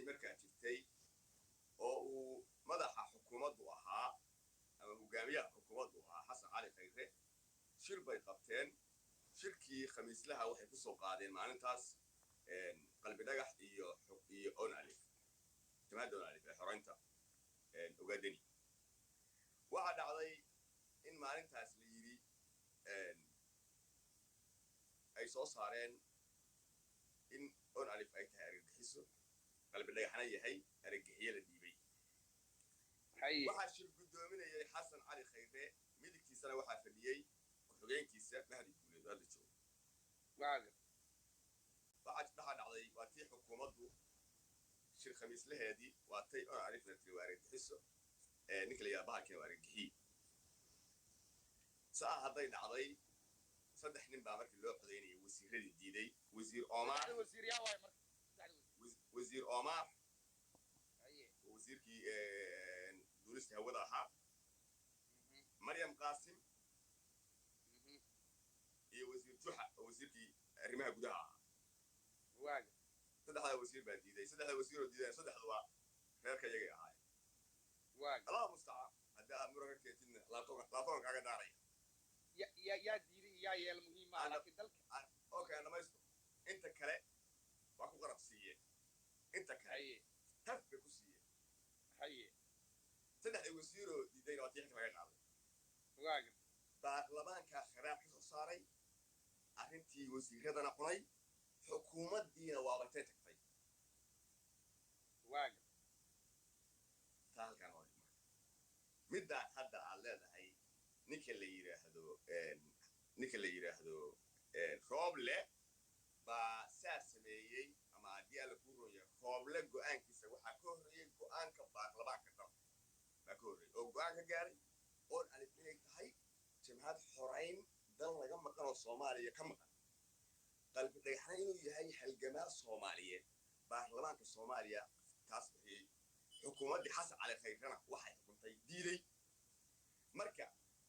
markaa jirtay oo uu madaxa xukuumaddu ahaa ama hogaamiyaha xukuumaddu ahaa xasan cali khayre shir bay qabteen shirkii khamiislaha waxay ku soo qaadeen maalintaas qalbi dhagax iyo onalif jamaacadda onalif ee xoreynta ogaadeni waxaa dhacday in maalintaas la yidhi ay soo saareen in onalif ay tahay argagixiso qalbi dhagaxna yahay argagixiye la dhiibay waxaa shir guddoominayay xasan cali khayre midigtiisana waxaa fadhiyey ku-xigeenkiisa mahdi guuleed hadda joogo waxaa dhacday waa tii xukuumaddu shir khamiislaheedii waa tay onalifna tiri waa argagixiso ninka la yidhaha bahalkina waa argagixiye saa hadday dhacday 3 nin baa markii loo codaynayay wasiiradii diiday wasiir Omar wasiirkii duulista hawada ahaa Maryam Qaasim iyo wasiir Juxa wasiirkii arrimaha gudaha ahaa saddexda wasiir baa diiday saddexda wasiir oo diiday saddexduba reerka iyaga ahaayeen Allah musta'an hadda muranka keetina laatoon kaaga daaraya يا ديري يا المهمة لكن دلك أوكي أنا ما يستو أنت كلا وأكو قرب سيء أنت كلا تف بكوسية هاي تدح يوسيرو ديدين واتيحك ما يقعد واجب لبان كخراب كسر صاري أنتي وزير هذا نقولي حكومة دينا وابتتك في واجب تعال كان واجب مدة حد على هاي ninka la yiraahdo rooble baa saa sameeyey ama haddii alla ku roya rooble go'aankiisa waxaa ka horreeyey go'aanka baarlamaanka dhan baa ka horreeyey oo go'aan ka gaaray oon alif inay tahay jamhad xorayn dan laga maqan oo soomaaliya ka maqan qalbi dhagaxna inuu yahay halgamaal soomaaliyeed baarlamaanka soomaaliya taas bixiyey xukuumaddii xasan cali khayrana waxay xukuntay diiday marka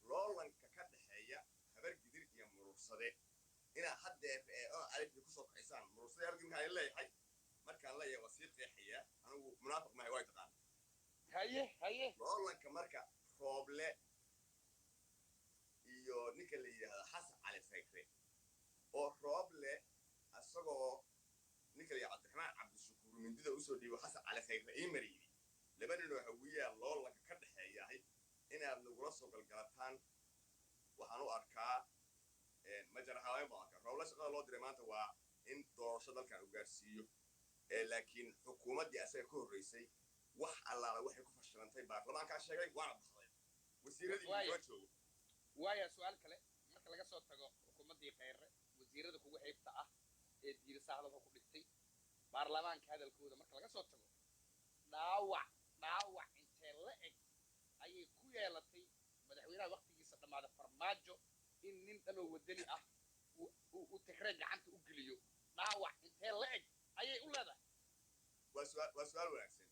loolanka ka dhaxeeya habar gidir iyo murursade inaa haddeer oo alifka ku soo kaxaysaan murursade halkan maxay leeyahay markaan leeyahay wasiir qeexaya anigu munaafiq maahay way taqaan haye loolanka marka rooble iyo ninka la yidhaahdo xasan cali khayre oo rooble asagoo ninka la yidhaahdo cabdiraxmaan cabdishakuur mindida usoo dhiibo xasan cali khayre ii mariyey laba nin oo hawiyaa loolanka ka dhaxeeyahay inaad nagula soo galgalataan waxaan u arkaa majara haween baan arkaa rooble shaqada loo diray maanta waa in doorasho dalkan uu gaarsiiyo laakiin xukuumaddii asaga ka horreysay wax allaala waxay ku fashilantay baarlamaankaa sheegay waana baxday wasiiradii soo joogo waaya su'aal kale marka laga soo tago xukuumaddii khayre wasiirada kugu xeybta ah ee diirisa hadalka ku dhigtay baarlamaanka hadalkooda marka laga soo tago dhaawac intee la eg ayay ku yeelatay madaxweynaha waqtigiisa dhammaada farmaajo in nin dhanoo wadani ah uu tigre gacanta u geliyo dhaawac intee la eg ayay u leedahay waa su'aal wanaagsan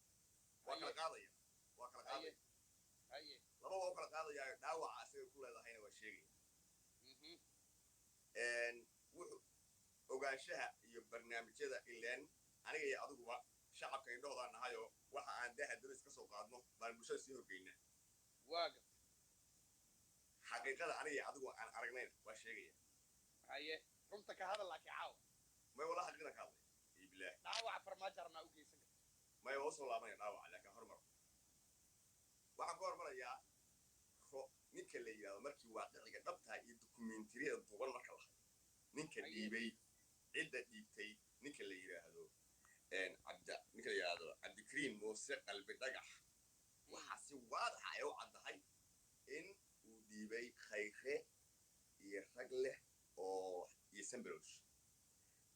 waa kala qaadaya laba waa kala qaadaya dhaawaca asaga ku leedahayna waa sheegaya wuxuu ogaanshaha iyo barnaamijyada ileen aniga iyo adiguba shacabka indhahoodaa nahayoo waxa aan daaha daris ka soo qaadno baan bulshada sii horgeynaa واجب حقيقة أنا أدو عن أرجلين وشيء هاي رمتك هذا اللي كعاو ما والله حقيقة كذا بالله دعوة فرماجرنا وكي سكت ما يوصل لا ما يدعوة لكن هرمر وعقور مرة يا خو نيك اللي يا مركي واقعي قدبتها الدوكيومنتري الضوء مركلا نيك اللي بي عدة ديبتي نيك اللي يا هذا عبد نيك اللي هذا عبد كريم موسيقى البدقح وحاسي واضح أيوة عندهاي إن وديبي خيخة يرجله أو يسمبلوش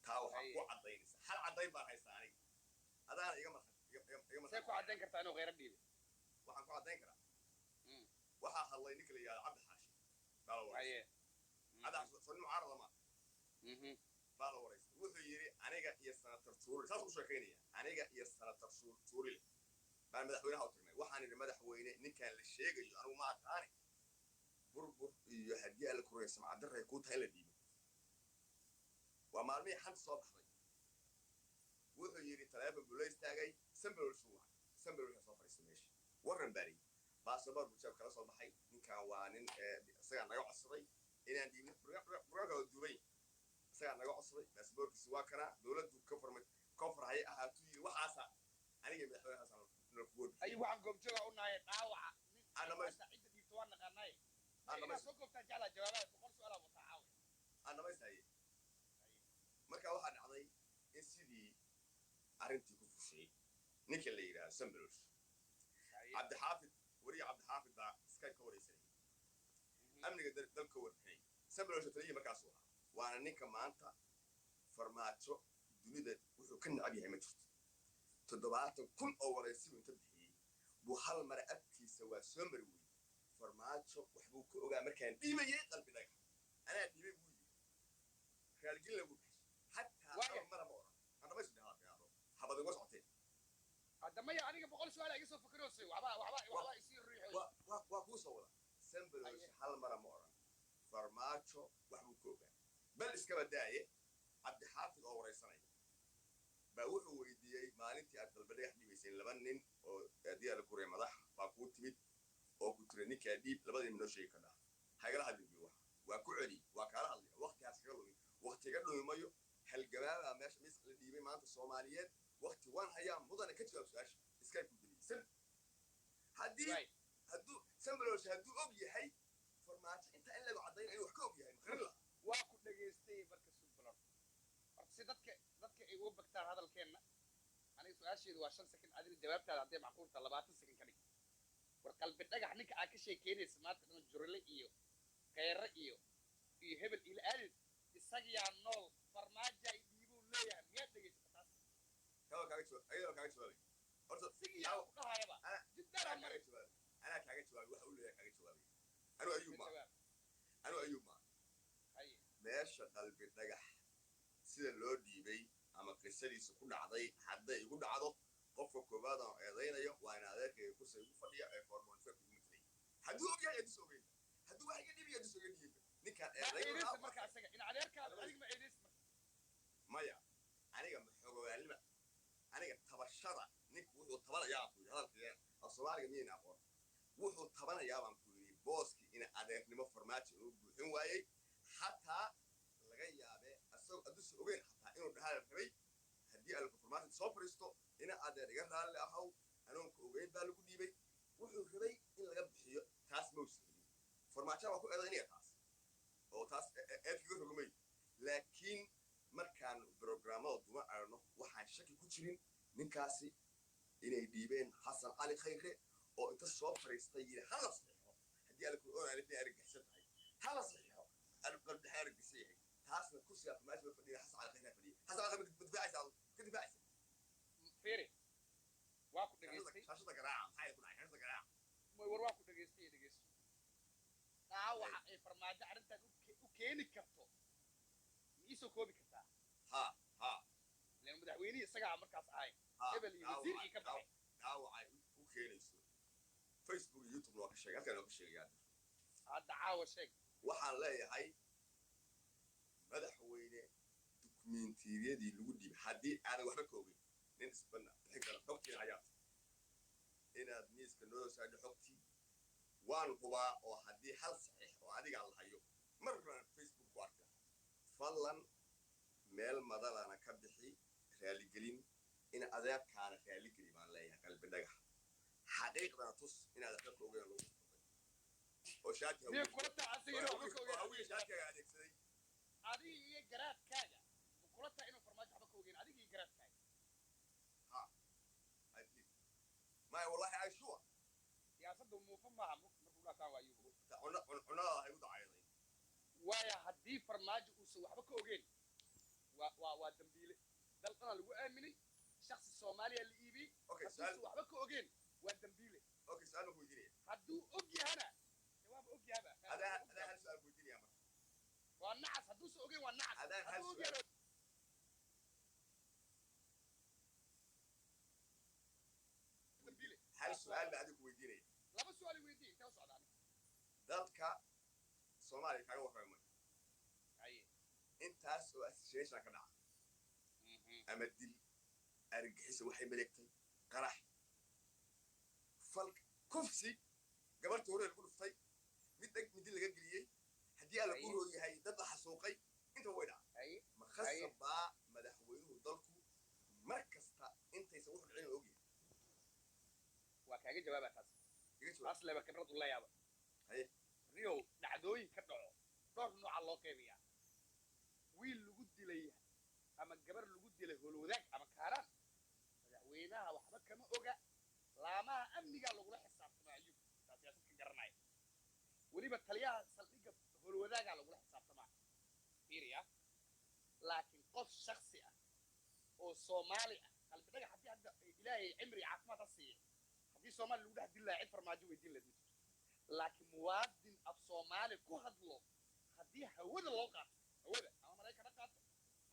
تاو حقو عضين هل عضين بقى هيستاني هذا أنا يوم سيكو عضين كرت أنا غير ديبي وحنكو عضين كرا وح الله ينكل يا عبد الحاشي بالوريس أيه هذا صار معارضة ما بالوريس وحيري أنا جا يستنى ترتور ساسو شكيني أنا جا يستنى ترتور baan madaxweynaha u tagnay waxaan idhi madaxweyne ninkan la sheegayo anigu ma aqaani burbur iyo haddii alla ku reeysan caddaray ku tahay la dhiibo waa maalmihii xanta soo baxday wuxuu yidhi taleefon buu la istaagay سمبل شو سمبل soo fariistay meesha waran bari baasaboor bujaab kala soo baxay ninkan waa nin isaga naga codsaday inaan diibno programka Dubai isaga naga codsaday baasaboorkiisa waa kana dawladdu kofar hay ahaato yiri waxaasa aniga madaxweynaha Xasan Nurkuud ay waxaan goobjooga u nahay dhaawaca ana ma cidda dhiibto waan naqaanay ana soo goobtaa jala jawaabaha boqol su'aal oo tacaawi ana ma isaay marka waxa dhacday in sidii arintii ku fushay ninka la yiraahdo Sambalosh عبد الحافظ وري عبد الحافظ دا سكاي كوريسay amniga dalka warxay Sambalosh taliye markaas waana ninka maanta farmaajo dunida wuxuu ka nacab yahay ma jirto 700,000 oo waraysi inta bixiyay buu hal mar afkiisa waa soo marway farmaajo waxbuu ku ogaa markaan dhiimayay qalbiga ana dhiibay buu yiri raalgin lagu hatta mar ma oran ana ma isdhaa yaado habada uga socotay hadama ya aniga boqol su'aal iga soo fikirayso waxba isii riixo waa ku soo wada Sambalosh hal mar ma oran farmaajo waxbuu ku ogaa bal iska badaaye عبد الحافظ oo waraysanay ba wuxuu weydiiyay maalintii aad dalbadheex dhibaysay laba nin oo diyaar ku reey madax baa ku timid oo ku tiray ninka dhiib labadii minoo sheeg ka dhax hayla hadliyo waa ku celi waa kala hadlay waqtigaas ka lumin waqtiga dhuumayo hal gabaaba meesha mis la dhiibay maanta Soomaaliyeed waqti waan hayaa mudane ka jawaab su'aasha iska ku dilay haduu Sambalosh haduu og yahay farmaajo inta in lagu cadeyn inuu wax ka og yahay makhrin la waa ku dhageystay marka si dadka ay uga bagtaan hadalkeena aniga su'aasheedu waa 5 second adiga jawaabtaada hadday macquulta 20 second ka dhig war qalbi dhagax ninka aad ka sheekeynaysa maanta inuu jurle iyo khayra iyo hebel ila aadid isaga nool farmaajo ay dhiibo leeyahay miyaa dhageysata taas kaaga jawaabay horta sigiyaa ku dhahayba jiddan ana kaaga jawaabay waxa uu leeyahay kaaga jawaabay anu ayuuma meesha qalbi dhagax sida loo dhiibay ama qisadiisa ku dhacday hadday igu dhacdo qofka koobaad oo eedeynayo waa in adeerkay ku soo ugu fadhiya ee hormoonka ku mitay haduu og yahay adis ogeyn haduu wax iga dhibiyo adis ogeyn ninka eedeynaya marka asaga in adeerkaada adiga ma eedeys maya aniga maxogaalima aniga tabashada ninku wuxuu tabanayaa ku hadalkeen Soomaaliga miyeen aqoon wuxuu tabanayaa baan ku yiri booski in adeernimo farmaajo uu buuxin waayay hatta laga yaabee asoo adus ogeyn hatta inuu dhahaal rabay hadii alku farmaajo soo fariisto ina adeer iga raali ahaw anoonka ogeyn baa lagu dhiibay wuxuu rabay in laga bixiyo taas mawsii farmaajo waa ku eedaynaya taas oo taas eedkiga rogmay laakiin markaan programada duma arno waxaan shaki ku jirin ninkaasi inay dhiibeen Xasan Ali Khayre oo inta soo fariistay yiri hala saxiixo hadii alku oonay argagixisay hala saxiixo qalbi argagixisay taasna ku siya farmaajo fadhiya Xasan Ali Khayre fadhiya Xasan Ali Khayre kadifacaysa فيري واكو دغيستي شاشة قراعة هاي كل حاجة قراعة ما ور واكو دغيستي داوع اي فرماجة arrinta u keeni karto miiso koobi kartaa ha leen madaxweynaha isaga markaas ahay hebel iyo wasiir ka baxay daawacay u keenayso Facebook iyo YouTube waa ka sheegay halkan oo ka sheegay hadda caawa sheeg waxaan leeyahay madaxweyne dokumentiyadii lagu dhiibay hadii aan waxba ka ogeyn nin isbana xigta xogtii hayaat inaad miiska noo saado xogtii waan hubaa oo hadii hal saxiix oo adiga la hayo marna Facebook ku arka fadlan meel madalana ka bixi raali gelin in adeerkaana raali gelin baan leeyahay qalbi dhagax xaqiiqdana tus inaad waxba ka ogeyn lagu oo shaati ni kulata asiga oo ka ogeyn awiga shaati adeegsaday adiga iyo garaadkaaga kulata inuu farmaajo waxba ka ogeyn adiga iyo garaadkaaga ما والله عايشوا يا صدق مو فما مركو لا كان وايو عنا هي ودعيدين وايا hadii farmaajo uu soo waxba ka ogeyn waa dambiile dalkana lagu aaminay shakhsi Soomaaliya la iibi waxba ka ogeyn waa dambiile su'aal ku weydiinaya haduu og yahana jawaab og yahaba hada hal su'aal ku weydiinaya marka waa nacas haduu soo ogeyn waa nacas haduu og yahana هل سؤال بعدك ويديني لما سؤال ويدي انت وصعد عنك ذاتك سومالي كاغا وفاهمن اي انت اسو اسيشن كدع اما دل ارجحيس waxay maleegtay qarax fal kufsi gabarta hore lagu dhuftay mid laga geliyey haddii alla ku roo yahay dad la xasuuqay inta way dhacay ma khasabaa madaxweynuhu dalku mar kasta intaysan wuxuu dhicin ogyahay waa kaaga jawaabaa taas leba khibrad u leeyaaba riyow dhacdooyin ka dhaco dhowr nooca loo qeybiyaa wiil lagu dilay ama gabar lagu dilay holwadaag ama kaaraan madaxweynaha waxba kama oga laamaha amnigaa lagula xisaabtamaa ayub taa siyaasad ka garanaya weliba taliyaha saldhigga holwadaagaa lagula xisaabtamaa fiiriya laakiin qof shaksi ah oo soomaali ah qalbi dhagax haddii hadda ilaahay cimri caafimaad ha siiya haddii soomaali lagu dhex dili lahaa cid farmaajo weydiin lahayd laakiin muwaadin af soomaali ku hadlo haddii hawada loo qaato hawada ama maraykan ha qaato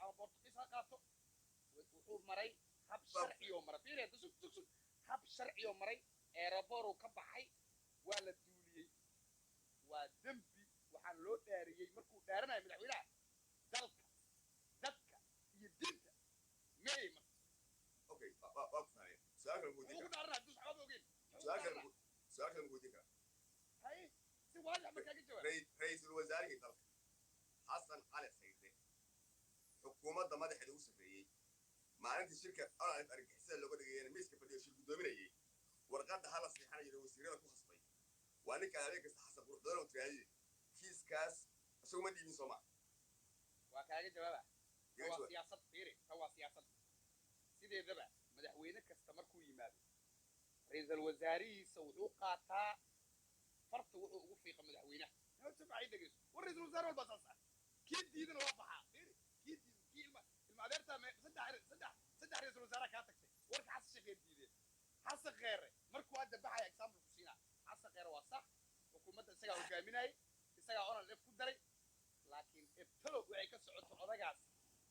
ama bortugiis ha qaato wuxuu maray hab sharciyoo maray fiiriya sug hab sharciyoo maray eerabooruu ka baxay waa la duuliyey waa dembi waxaan loo dhaariyey markuu dhaaranayo madaxweynaha dalka dadka iyo diinta meey marka okay waa ku faanay su'aal kale ugu dhaarana hadduu saxaabada ogeen su'aal kale weydiin karaa hay si waadax ma kaaga jawaab ra'iisul wasaarihii dalka xasan cali khayre xukuumadda madaxeeda ugu sarreeyey maalintii shirka ololif argixisada looga dhigayana miiska fadhiyo shir guddoominayay warqadda hala siixana yidhi wasiirada ku khasbay waa ninkaan habeen kasta xasan quruxdoon oo tiraahiyey kiiskaas isagu ma dhiibin sooma waa kaaga jawaaba waa siyaasad fiiri ta waa siyaasad sideedaba madaxweyne kasta markuu yimaado ra'iisul wasaarihiisa wuxuu qaataa farta wuxuu ugu fiiqa madaxweynaha nabadsamacay dhegeyso war ra'iisul wasaare walba saas ah kii diidana waa baxaa fiiri kii ilma adeertaa saddex ra'iisul wasaaraha kaa tagtay warka xasan sheekh diideen xasan kheere markuu hadda baxaya example ku siinaa xasan kheere waa sax xukuumadda isagaa hogaaminayay isagaa onan ef ku daray laakiin ebtalow waxay ka socoto odagaas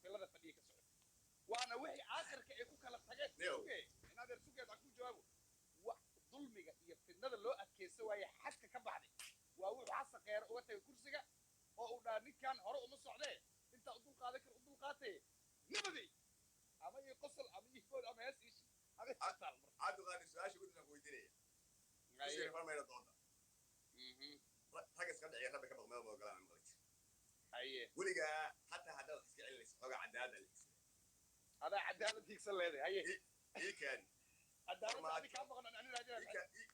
filada fadhiya ka socoto waana wixii aakhirka ay ku kala tageen suge in adeer sugeed aan ku jawaabo wax dulmiga iyo fidnada loo adkeysa waaye xadka ka baxday waa wuxuu xasan kheere uga tagay kursiga oo uu dhaha ninkan hore uma socdee intaa u dulqaadan kara u dulqaatay nabadey ama ii qosol ama ii food ama hees iishi cabdiqaadi su-aasha guddigan ku weydiinaya kusii farmayna doonta rag iska dhiciya rabbi ka baqmeel boo galaan maqlay weligaa hataa haddaad wax iska celinaysa xoogaa cadaalada la higsan adaa cadaalad higsan leedahay ii kaadi cadaalad kaa maqnan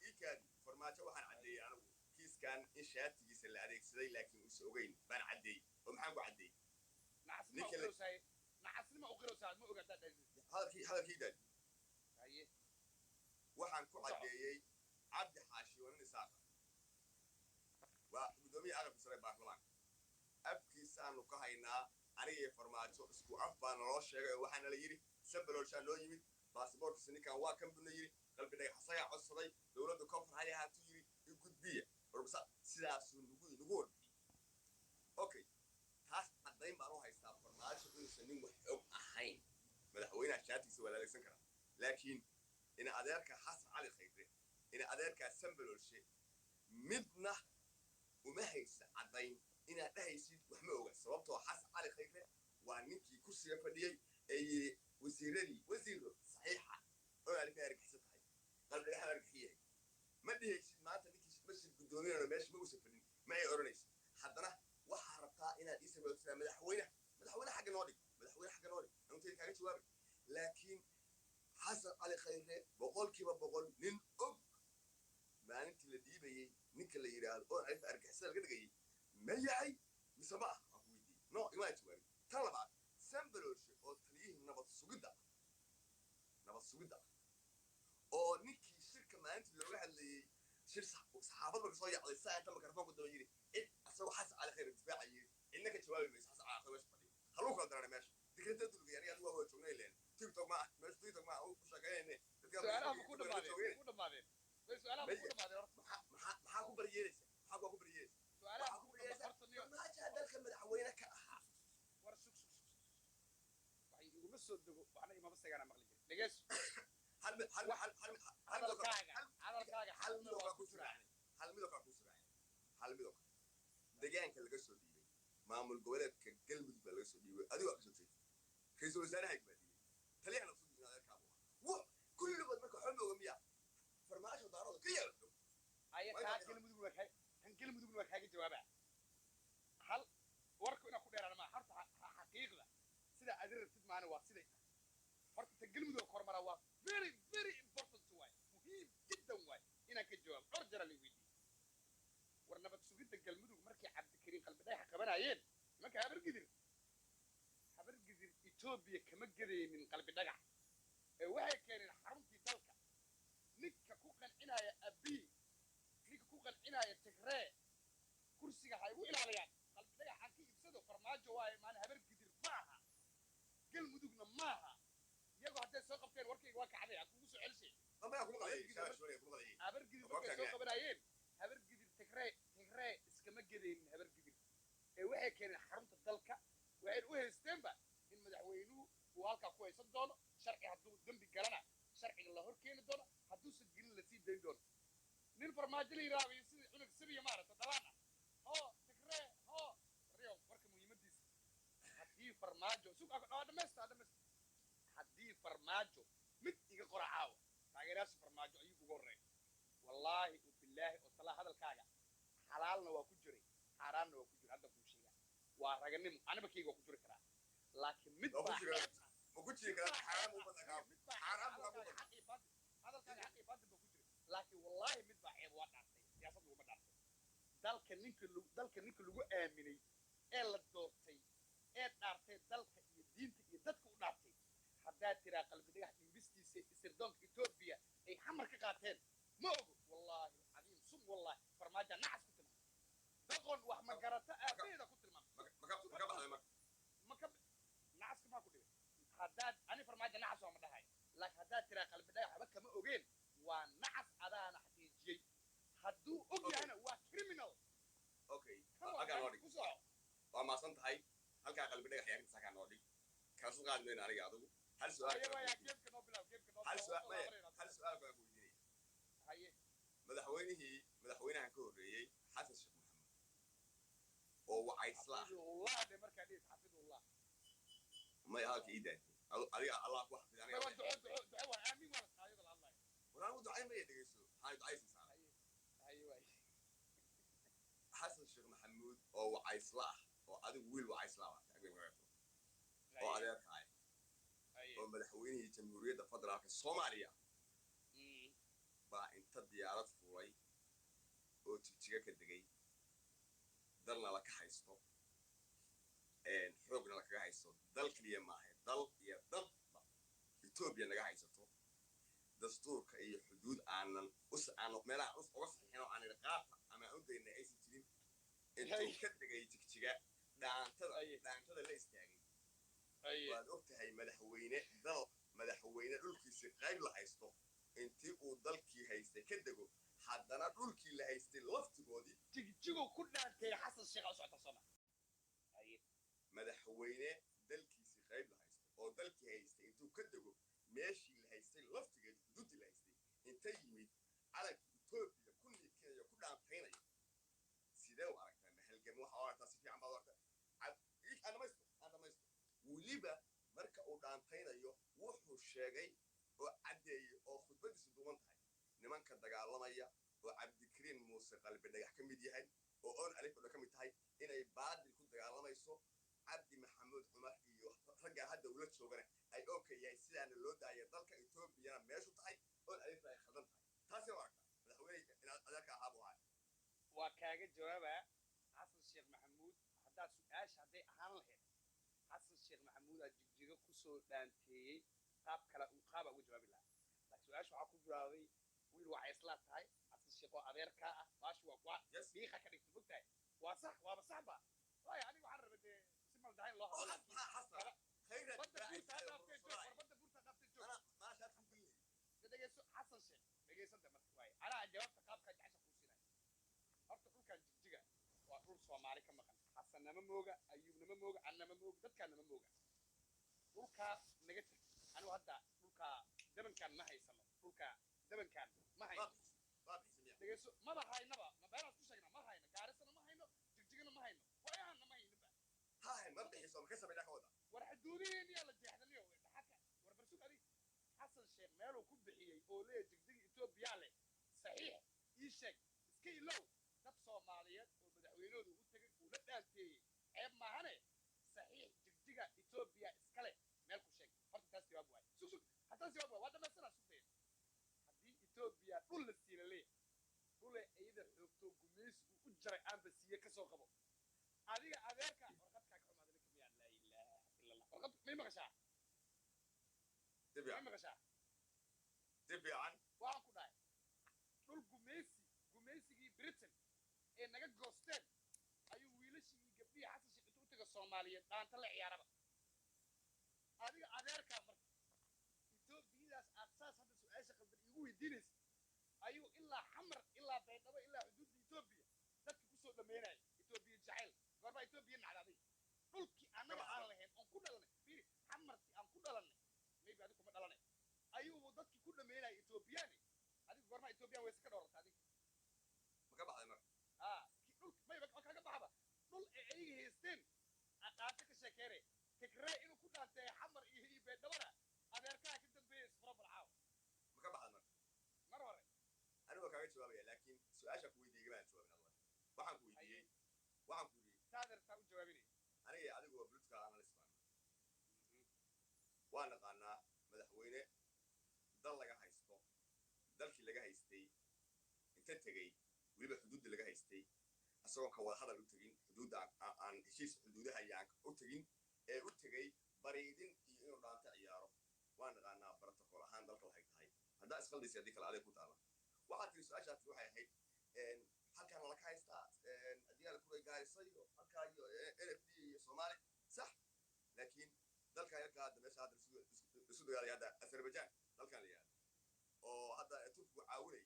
ii kaadi farmaajo waxaan caddeeyey anigu kiiskan in shaatigiisa la adeegsaday laakiin uusa ogeyn baan caddeeyey oo maxaan ku caddeeyey nacasnima uqirowsaa ma ogaataa hadalkii daadi waxaan ku caddeeyey cabdi xaashi oo nin isaaqa waa guddoomiye aqalka sare baarlamaanka afkiisaanu ka haynaa aniga iyo farmaajo isku af baa naloo sheegay oo waxaana la yidhi sambaloolshaa noo yimid baasboorkiisa ninkan waa kan buna yidhi qalbi dhagax asagaa codsaday dowladdu koonfur hali ahaatu yidhi i gudbiya orbasa sidaasuu nagu warbixiyey okay taas caddayn baan u haystaa farmaajo inuusan nin wax og ahayn madaxweynaha shaatigiisa waa la adeegsan karaa laakiin ina adeerka xasan cali khayre ina adeerkaa sambaloolshe midna uma haysa caddayn inaad dhahaysid wax ma oga sababtoo xasan cali khayre waa ninkii kursiga fadhiyey ee yidhi wasiiradii wasiiro saxiixa oo alifay argixisa tahay qalbi dhagaxa argixi yahay ma dhihaysid maanta ninkii masjid guddoominayno meesha ma uusan fadhin ma ay odhanaysid haddana waxaa rabtaa inaad ii samaysaa madaxweyne xagga noo dhig anuntayda kaaga jawaabay laakiin xasan cali khayre boqolkiiba boqol nin og maalintii la dhiibayey ninka la yidhaahdo oo alifa argixisada laga dhigayay ma yahay mise ma ah waan ku weydiiyey no imaa jawaabin tan labaad sambaloolshe oo taliyihii nabad sugidda oo ninkii shirka maalintii looga hadlayey shir saxaafad marka soo yacday saa inta mikrofoonku daba yidhi cid asagoo xasan cali khayre difaaca yidhi cidna ka jawaabi mayso xasan cali khayre meesha fadhiyo haluu kala daranay meesha dikreta dulgay aniga adigu waa wada joognay leen tiktok ma ah meesha tiktok ma ah u shaqeynayne su'aalaha ku dhamaadeen maxaa ku baryeelaysa farmaajo dalka madaxweyne ka ahaa war waxay iguma soo dego waxna imama segaana maqli jirin dhegeyso hal midoo kale deegaanka laga soo dhiibay maamul goboleedka galmudug baa laga soo dhiibay adigo waa kasoo jeeda ra'iisul wasaaraha igbaadiyey taliyahana usoo dhiibin adeerkaabu kulligood marka rabtid maana waa siday horta ta galmudug kormara waa very very important waay muhiim jiddan waay inaan ka jawaabo dhowr jara la weydiiyey war nabad sugidda galmudug markay cabdikariin qalbidhayaxa qabanayeen nimanka habargidir etoobiya kama gadaynin qalbidhagax ee waxay keeneen xaruntii dalka ninka ku qancinaya abii ninka ku qancinaya tigree kursiga ha igu ilaaliyaan qalbidhagax aan ka iibsado farmaajo waaye maana habargidir maaha galmudugna maaha iyagoo hadday soo qabteen warkayga waa kacday aan kugu soo celisay habargidir markay soo qabanayeen habargidir tigree iskama gadaynin habargidir ee waxay keeneen xarunta dalka waxay u haysteenba in madaxweynuhu uu halkaa ku haysan doono sharci hadduu dembi galana sharciga la hor keeni doono hadduusan gelin lasii dayn doono nin farmaajo la yidhaahayo sidii cunug sabiya maaragta dalaan ah hoo tigree hoo riyo warka muhiimadiisa haddii farmaajo dhamaysta haddii farmaajo mid iga qora caawa taageerayaasha farmaajo ayuu uga horreeya wallaahi bilaahi oo talaa hadalkaaga xalaalna waa ku jiray xaaraanna waa ku jira hadda kuu sheegaa waa raganimo aniba kayga waa ku jiri karaa laakiin mid baa hadalkaaga xaq iyo baadil baa ku jira laakiin wallaahi mid baa ceeb waa dhaartay siyaasadda ugama dhaartay dalka ninka lagu aaminay ee la doortay ee dhaartay dalka iyo diinta iyo dadka u dhaartay haddaad tiraa qalbidhagax dhiibistiisa sirdoonka etoobiya ay xamar ka qaateen ma ogo wallaahi cadiim sum wallaahi farmaaja nacas ku tilmaam daqon wax ma garata aabeeda ku tilmaam nacaska maa ku dhigay haddaad ani farmaajo nacas waa ma dhahay laakiin haddaad tiraa qalbidhagax waxba kama ogeen waa nacas adaana xaqiijiyey hadduu og yahayna waa criminal waa maasan tahay halkaa qalbidhagax yaarintiisa kaa noo dhig kala soo qaadi mayno aniga adigu hal su-aal baan weydiinaya madaxweynahan ka horreeyey xasan sheekh maxamuud oo wacaysla may halka ii daatay adiga allah ku xafid aniga waraan u ducayn maya dhegeyso maxaa ducaysan saaray xasan sheekh maxamuud oo wacaysla ah oo adigu wiil wacaysla ah oo adeerkaay oo madaxweynihii jamhuuriyadda federaalka soomaaliya baa inta diyaarad fuulay oo jigjiga ka degay dalna la ka haysto xoogna lakaga haysto dal keliya maaha dal iyo dadba etoobiya naga haysato dastuurka iyo xuduud aanan meelaha uga saxiixin oo aanan qaata ama aan u dayna aysan jirin intuu ka degay jigjiga dhaantada la istaagay waad og tahay madaxweyne dhulkiisii qayb la haysto intii uu dalkii haystay ka dego haddana dhulkii la haystay laftigoodii jigjigu ku dhaantay xasan sheekh u socota soma madaxweyne dalkiisii qayb la haysto oo dalkii haystay intuu ka dego meeshii la haystay laftigeed xuduuddii la haystay inta yimid calanka etoobiya ku niikinaya ku dhaantaynaya sidee u aragtaa mahalgam waxa u aragtaa si fiican baad u aragtaa aan dhamaysto weliba marka uu dhaantaynayo wuxuu sheegay oo caddeeyey oo khudbadiisu duwan tahay nimanka dagaalamaya oo cabdikariin muuse qalbidhagax ka mid yahay oo on alif odha ka mid tahay inay baadil ku dagaalamayso cabdi maxamuud cumar iyo raggaa hadda ula joogana ay oka yahay sidaana loo daaya dalka etoobiyana meeshu tahay on alifna ay khaldan tahay taasay u aragtaa madaxweyne inaad adeerka ahaa buu ahay waa kaaga jawaaba xasan sheekh maxamuud haddaad su-aasha hadday ahaan lahayd xasan sheekh maxamuud aa jigjiga kusoo dhaanteeyey qaaba uga jawaabi lahaa laakiin su-aasha waxaa ku jawaabay wiil waxay islaa tahay xasan sheekh oo adeerkaa ah baashu waa dhiiqa ka dhigta mogtahay waa sax waaba saxba waayo aniga waxaan raba dee si maldahayn loo hadlo dhegeyso xasan sheekh dhegeysanta marka waaye anaa jawaabta qaabkaa jecesha kuu siinaya horta dhulkan jigjiga waa dhul soomaali ka maqan xasan nama mooga ayuub nama mooga an nama mooga dadkaan nama mooga dhulkaa naga teg anigu hadda dhulkaa dabankaan ma haysano dhulkaa dabankaan ma hayno dhegeyso maba haynaba ma beenaad ku sheegna ma hayno gaarisana ma hayno jigjigana ma hayno waayahanna ma hayninba war xuduudihiiniyaa la jeexdaniyo dhaxaka war barsug adig xasan sheekh meeluu ku bixiyey oo leeya jigjiga etoobiyaa leh saxiix ii sheeg iska ilow dad soomaaliyeed oo madaxweynahooda u tegay uu la dhaanteeyey ceeb maahane saxiix jigjiga etoobiya iskale taasi waa dhamaystiran sudeen haddii Ethiopia dhul la siina leeyahay dhul ay iyada xoogto gumaysi u jaray aanba siiye ka soo qabo adiga adeerka warqadka ka xumaadana kamiya la ilaaha illa allah warqad ma maqashaa تبيع ma maqashaa تبيعا waxaan ku dhahay dhul gumaysigii Britain ee naga goosteen ayuu wiilashii iyo gabdhihii xasan sheekh intuu u taga Soomaaliyeed dhaanta la ciyaaraba adiga adeerka marka Ethiopiadaas asaas hadda su'aasha qaldan igu weydiinaysa ayuu ilaa xamar ilaa baydhabo ilaa xuduudda Ethiopia dadka ku soo dhameynaya Ethiopia jacayl goorma Ethiopia nacdaday dhulkii annaga aan lahayn oon ku dhalanay fiiri xamarkii aan ku dhalanay maybe adigu kuma dhalanay ayuu dadkii ku dhameynaya Ethiopiani adigu goorma Ethiopia way iska dhowrtay adiga ما كبح هذا مرة dhul mayba kaga baxaba dhul ay ayaga haysteen aqaata ka sheekeere tigree inuu ku dhaantay xamar iyo baydhabada adeerkaa ka dambeeyay isfara balcaaw ما كبح هذا مرة mar hore أنا وكاغي جوابي لكن سؤال كويدي جماعة جوابنا الله waxaan ku weydiiyey taadeertaa u jawaabinay aniga adigu waa buluudka aan la ismaan waa naqaanaa madaxweyne dal laga haysto dalkii laga haystay inta tegey weliba xuduudda laga haystay asagoo ka wada hadal u tegin xuduudda aan heshiis xuduudaha ayaan u tegin ee u tegey bariidin iyo inuu dhaanta ciyaaro waa naqaanaa protocol ahaan dalka waxay tahay haddaa isqaldaysa haddii kale adeeg ku taala waxaad tiri su-aashaasi waxay ahayd halkaan laka haystaa adiyaala kuray gaarisay iyo halkaa iyo NFD iyo Soomaali sax laakiin dalkan yarka hadda meesha hadda isu dagaalay hadda Azerbaijan dalkan la yiraahdo oo hadda Turkigu caawinay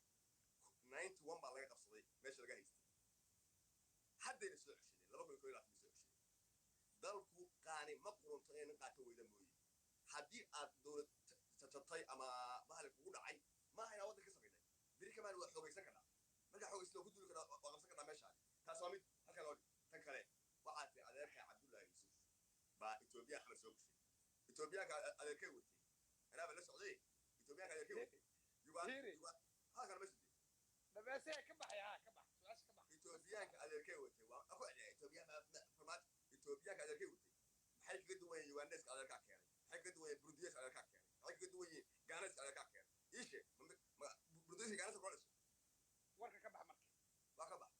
91 baa laga qabsaday meesha laga haystay haddayna soo ceshadeen 2021 soo ceshadeen dalku qaani ma qurunto ee qaato weyda mooyee haddii aad dowlad tatay ama bahal kugu dhacay ma hayna waddan ka sameeyay biri kamaan waa xoogaysan karnaa marka xoogaysan ku duli karaa waa qabsan karnaa meesha taas waa mid halkan oo tan kale waxaad ti adeerka Cabdullaahi Yuusuf baa Ethiopia xamar soo gashay Ethiopia ka adeerkay watay anaba la socday Ethiopia ka adeerkay watay yuba halkan meesha dhabeesee ka baxay ka bax su'aasha ka bax Ethiopia ka adeerkay watay waa aku celiya Ethiopia format Ethiopia ka adeerkay watay maxay kaga duwan yihiin Uganda ka adeerka keenay maxay kaga duwan yihiin Burundi ka adeerka keenay maxay kaga duwan yihiin Ghana ka adeerka keenay ishe Burundi Ghana ka qolis warka ka bax markii waa ka bax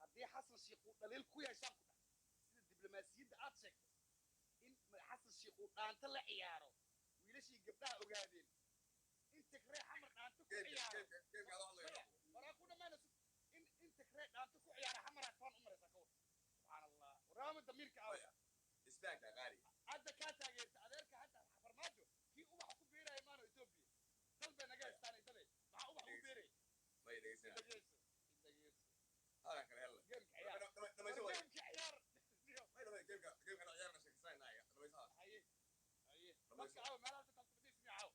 haddii xasan sheekh uu dhaliil ku yeeshaan ku dhax sida diblomaasiyadda aad sheegtay in xasan sheekh uu dhaanta la ciyaaro wiilashii gabdhaha ogaadeen in tigree xamar dhaanta ku ciyaaro waraa ku dhammaanayso in tigree dhaanta ku ciyaaro xamaraad faan u maraysaa ka war subxaan allah waraama damiirka aawaya isbaagga qaali hadda kaa taageerta adeerka hadda farmaajo kii ubaxa ku beeraya maano Ethiopia dal bay naga haystaanay dale maxaa ubax ku beeraya ma dhegeysan dhegeyso هذا كان يلا جيمك عيار لما يسوي جيمك عيار ما يدري جيمك انا عيار نفسك ساين هاي لما يصير هاي بس عاو ما لا تقول اسمي عاو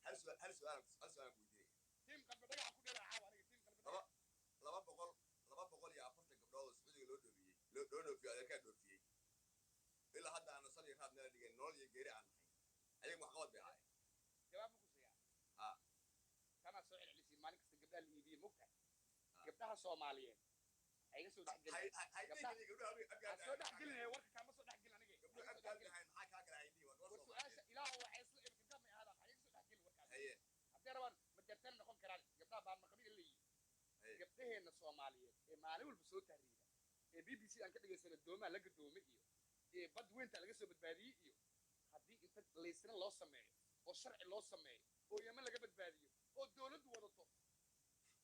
هل سؤالك ودي تيم قلب دغع ku dheer عاو aniga تيم قلب دغع 200 iyo 40 gabdhood Sacuudiga loo dhoofiyay loo dhoofiyay adeerka dhoofiyay ilaa hadda aan sali raad meel dhigay nool iyo geeri aan nahay ayagu wax qabad bay ahay jawaab ku siyaa kama soo celcelisay maalin kasta gabdhaha la iibiyo mugta gabdhaha Soomaaliyeed ay soo dhaxgelin soo dhaxgelin warka kama soo dhaxgelin aniga gabdhaha dhaxgelin maxaa ka kala haydi waa su'aasha ilaahu waxay isla ibka kama ahadan ay soo dhaxgelin warkaas haye haddii rabaan ma jartan noqon karaan gabdhaha baan qabiil leeyihiin gabdhaheena Soomaaliyeed ee maalin walba soo tahriiba ee BBC aan ka dhageysana doomaa la gadoomay iyo ee bad weynta laga soo badbaadiyay iyo haddii inta leysna loo sameeyo oo sharci loo sameeyo oo Yemen laga badbaadiyo oo dawladdu wadato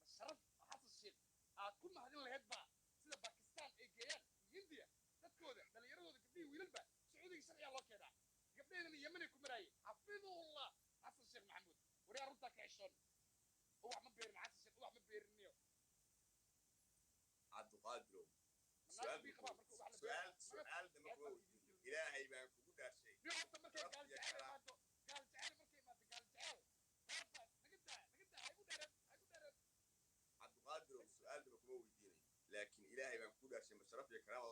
masharaf xasan sheekh aad ku mahadin lahayd baa sida Pakistan ay geeyaan India dadkooda dhalinyaradooda gabdhihii wiilalba Sacuudiga sharciga loo keenaa gabdhaheena Yemen ay ku maraayeen xafidullah xasan sheekh maxamuud wariya runta ka xishoon oo wax ma beerin xasan sheekh wax ma beerinayo عبد القادر سؤال دمكو إلهي ما كوكو دار شيء بيحط مركي قال تعال مركي ما قال تعال نقدر عبد القادر سؤال دمكو ويديني لكن إلهي ما كوكو دار شيء مشرف يا كرام